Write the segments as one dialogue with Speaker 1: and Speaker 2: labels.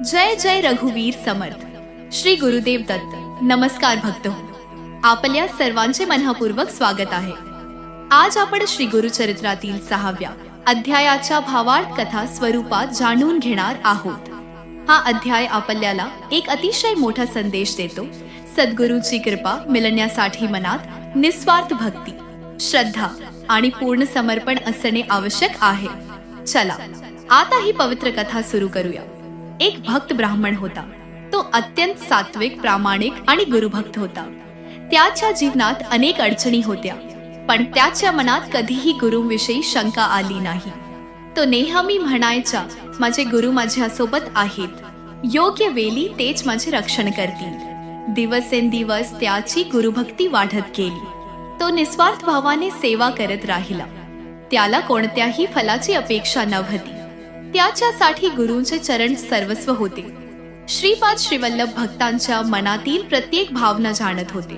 Speaker 1: जय जय रघुवीर समर्थ. श्री गुरुदेव दत्त. नमस्कार भक्तो, आपल्या सर्वांचे मनःपूर्वक स्वागत आहे. आज आपण श्री गुरुचरित्रातील 6व्या अध्यायाच्या भावार्थ कथा स्वरूपात जाणून घेणार आहोत. हा अध्याय आपल्याला एक अतिशय मोठा संदेश देतो. सद्गुरूंची कृपा मिळण्यासाठी मनात निस्वार्थ भक्ती, श्रद्धा आणि पूर्ण समर्पण असणे आवश्यक आहे. चला आता ही पवित्र कथा सुरू करूया. एक भक्त ब्राह्मण होता. तो अत्यंत सात्विक, प्रामाणिक आणि गुरुभक्त होता. त्याच्या जीवनात अनेक अडचणी होत्या, पण त्याच्या मनात कधीही गुरुविषयी शंका आली नाही. तो नेहमी म्हणायचा, माझे गुरु माझ्यासोबत आहेत, योग्य वेळी तेच माझे रक्षण करतील. दिवसेंदिवस त्याची गुरुभक्ती वाढत गेली. तो निस्वार्थ भावाने सेवा करत राहिला. त्याला कोणत्याही फलाची अपेक्षा नव्हती. त्याच्यासाठी गुरूंचे चरण सर्वस्व होते. श्रीपाद श्रीवल्लभ भक्तांच्या मनातील प्रत्येक भावना जाणत होते.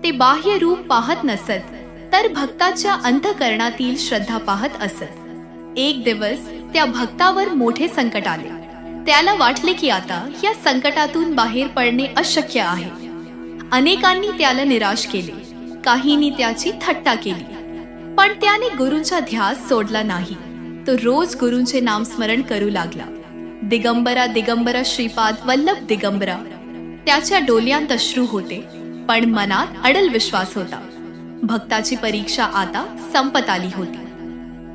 Speaker 1: ते बाह्य रूप पाहत नसत, तर भक्ताच्या अंतःकरणातील श्रद्धा पाहत असत. एक दिवस त्या भक्तावर मोठे संकट आले. त्याला वाटले की आता या संकटातून बाहेर पडणे अशक्य आहे. अनेकांनी त्याला निराश केले, काहींनी त्याची थट्टा केली, पण त्याने गुरूंचा ध्यास सोडला नाही. तो रोज गुरूंचे नामस्मरण करू लागला. दिगंबरा दिगंबरा श्रीपाद वल्लभ दिगंबरा. त्याच्या डोळ्यांत अश्रू होते, पण मनात अडल विश्वास होता. भक्ताची परीक्षा आता संपत आली होती.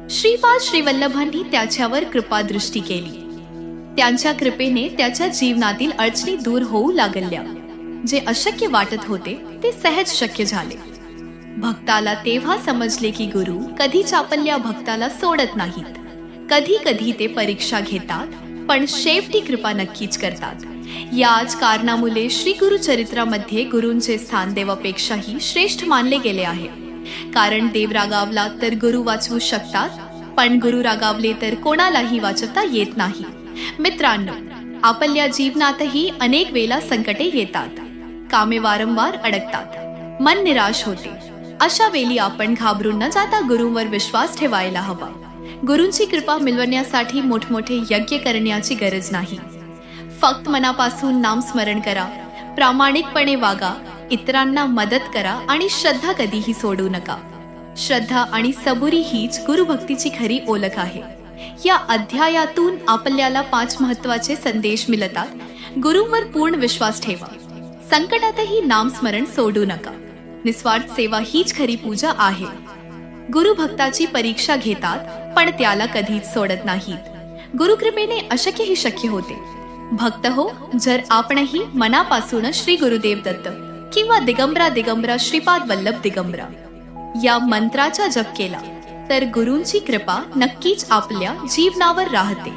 Speaker 1: श्रीपाद श्रीवल्लभांनी त्याच्यावर कृपादृष्टी केली. त्यांच्या कृपेने त्याच्या जीवनातील अडचणी दूर होऊ लागल्या. जे अशक्य वाटत होते ते सहज शक्य झाले. भक्ताला तेव्हा समजले की गुरु कधीच आपल्या भक्ताला सोडत नाहीत. कधी कधी ते परीक्षा घेतात, पण शेवटी कृपा नक्कीच करतात. याच कारणामुळे श्री गुरुचरित्रामध्ये गुरूंचे स्थान देवापेक्षाही श्रेष्ठ मानले गेले आहे. कारण देव रागावला तर गुरु वाचवू शकतात, पण गुरु रागावले तर कोणालाही वाचवता येत नाही. मित्रांनो, आपल्या जीवनातही अनेक वेळा संकटे येतात. कामे वारंवार अडकतात, मन निराश होते. अशा वेळी आपण घाबरून न जाता गुरूंवर विश्वास ठेवायला हवा. गुरूंची कृपा मिळवण्यासाठी मोठमोठे यज्ञ करण्याची गरज नाही. फक्त मनापासून नामस्मरण करा, प्रामाणिकपणे वागा, इतरांना मदत करा आणि श्रद्धा कधीही सोडू नका. श्रद्धा आणि सबुरी हीच गुरुभक्तीची खरी ओळख आहे. या अध्यायातून आपल्याला 5 महत्त्वाचे संदेश मिळतात. गुरूंवर पूर्ण विश्वास ठेवा, संकटातही नामस्मरण सोडू नका. निस्वार्थ सेवा हीच खरी पूजा आहे. गुरु भक्ताची परीक्षा घेतात, पण त्याला कधीच सोडत नाहीत. गुरुकृपेने अशक्यही शक्य होते. भक्त हो, जर आपणही मनापासून श्री गुरुदेव दत्त किंवा दिगंबरा दिगंबरा श्रीपाद वल्लभ दिगंबरा या मंत्राचा जप केला, तर गुरूंची कृपा नक्कीच आपल्या जीवनावर राहते.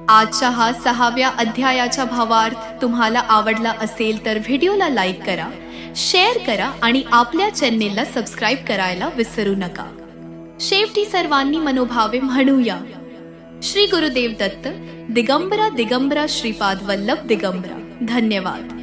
Speaker 1: आजच्या हा 6व्या अध्यायाचा भावार्थ तुम्हाला आवडला असेल तर व्हिडिओला लाईक करा, शेअर करा आणि आपल्या चॅनेलला सबस्क्राईब करायला विसरू नका. शेवटी सर्वांनी मनोभावे म्हणूया, श्री गुरुदेव दत्त. दिगंबरा दिगंबरा श्रीपाद वल्लभ दिगंबरा. धन्यवाद.